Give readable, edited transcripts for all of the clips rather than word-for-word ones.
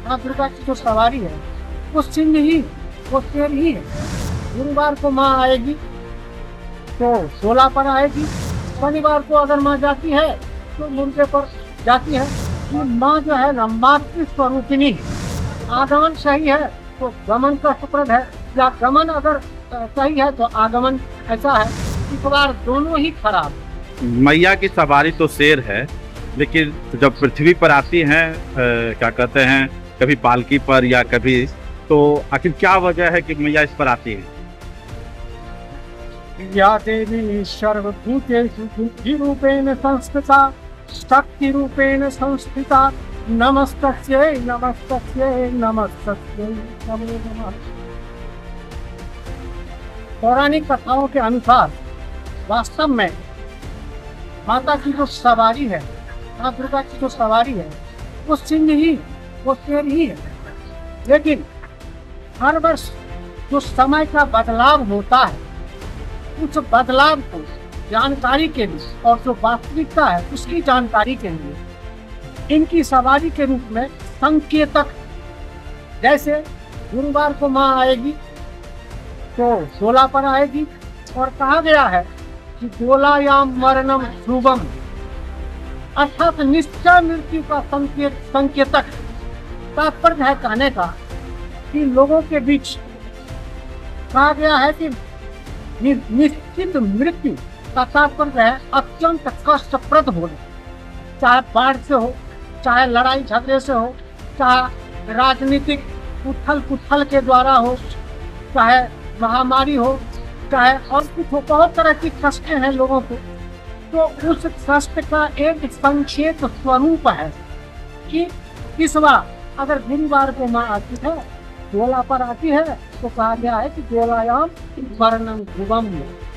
माँ दुर्गा की जो सवारी है वो सिंह ही, वो शेर ही है। गुरुवार को माँ आएगी तो शोला पर आएगी, शनिवार को अगर माँ जाती है तो मुर्गे पर जाती है। ये माँ जो है ना मातृ स्वरूपिणी है। आगमन सही है तो गमन का सुप्रद है, या गमन अगर सही है तो आगमन ऐसा है। इस बार दोनों ही खराब। मैया की सवारी तो शेर है, लेकिन जब पृथ्वी पर आती हैं क्या कहते हैं, कभी पालकी पर या कभी, तो आखिर क्या वजह है कि मैया इस पर आती है? या देवी सर्वभूतेषु बुद्धिरूपेण संस्थिता शक्ति रूपेण संस्थिता नमस्तस्यै नमस्तस्यै नमस्तस्यै नमो नमः। पौराणिक कथाओं के अनुसार वास्तव में माता की जो सवारी है, माँ दुर्गा की जो सवारी है वो सिंह ही, वो शेर ही है। लेकिन हर वर्ष जो समय का बदलाव होता है उस बदलाव को जानकारी के लिए और जो वास्तविकता है उसकी जानकारी के लिए इनकी सवारी के रूप में संकेतक, जैसे गुरुवार को माँ आएगी तो शोला पर आएगी, और कहा गया है कि गोलायाम मरणम ध्रुवम, अर्थात निश्चय मृत्यु का संकेतक। तात्पर्य है कहने का कि लोगों के बीच कहा गया है कि निश्चित मृत्यु का तात्पर्य है अत्यंत कष्टप्रद होना, चाहे बाढ़ से हो, चाहे लड़ाई झगड़े से हो, चाहे राजनीतिक उथल पुथल के द्वारा हो, चाहे महामारी हो, चाहे और कुछ हो। बहुत तरह की कष्टें हैं लोगों को, तो उस कष्ट का एक संक्षेप स्वरूप है कि इस बार अगर गुरुवार को माँ आती है, गोला पर आती है, तो कहा गया है कि गोलायाम मरणम ध्रुवम,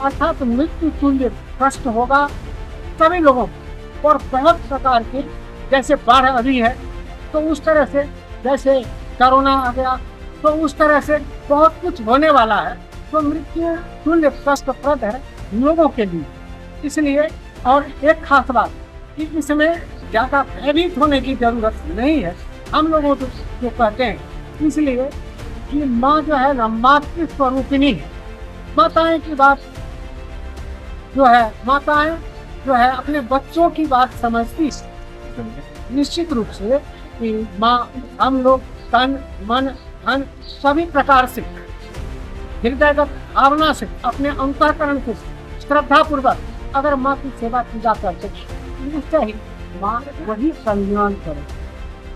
अर्थात मृत्यु तुल्य कष्ट होगा सभी लोगों को। और बहुत प्रकार के, जैसे बाढ़ अभी है तो उस तरह से, जैसे कोरोना आ गया तो उस तरह से बहुत कुछ होने वाला है, तो मृत्यु तुल्य कष्टप्रद है लोगों के लिए। इसलिए और एक खास बात कि इसमें ज़्यादा भयभीत होने की जरूरत नहीं है, हम लोगों को जो कहते हैं, इसलिए कि माँ जो है ना मातृ स्वरूपिणी है। माताएं की बात जो है, माताएं जो है अपने बच्चों की बात समझती है। निश्चित रूप से कि माँ, हम लोग तन मन धन सभी प्रकार से हृदयगत भावना से अपने अंतःकरण से श्रद्धा पूर्वक अगर माँ की सेवा पूजा करते निश्चय ही माँ वही कल्याण करे।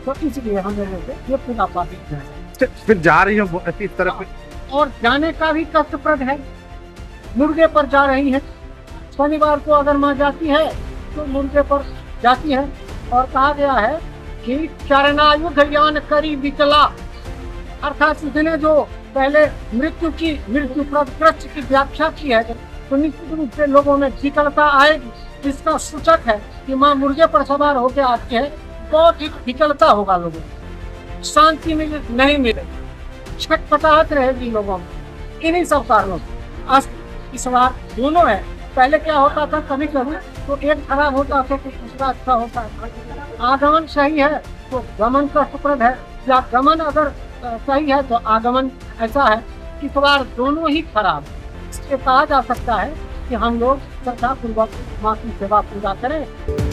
तो इसलिए हम लोगों को ये पूजा पाठ है। फिर जा रही है इस तरफ, और जाने का भी कष्टप्रद है। मुर्गे पर जा रही है, शनिवार को अगर माँ जाती है तो मुर्गे पर जाती है, और कहा गया है कि चरणायुध यान करी विकला, अर्थात इसने जो पहले मृत्यु प्रकृति की व्याख्या की है, तो निश्चित रूप से लोगों में विकलता आएगी। इसका सूचक है कि माँ मुर्गे पर सवार होकर आती है, बहुत ही विकलता होगा लोगों को, शांति नहीं मिलेगी, छटपटाहट रहेगी लोगों में। इन्हीं सब कारणों से इस बार दोनों है। पहले क्या होता था, कभी कभी तो एक खराब होता था तो दूसरा अच्छा होता है। आगमन सही है तो गमन का सुप्रद है, या गमन अगर सही है तो आगमन ऐसा है। इस बार दोनों ही खराब। इससे कहा जा सकता है कि हम लोग श्रद्धापूर्वक माँ की सेवा पूजा करें।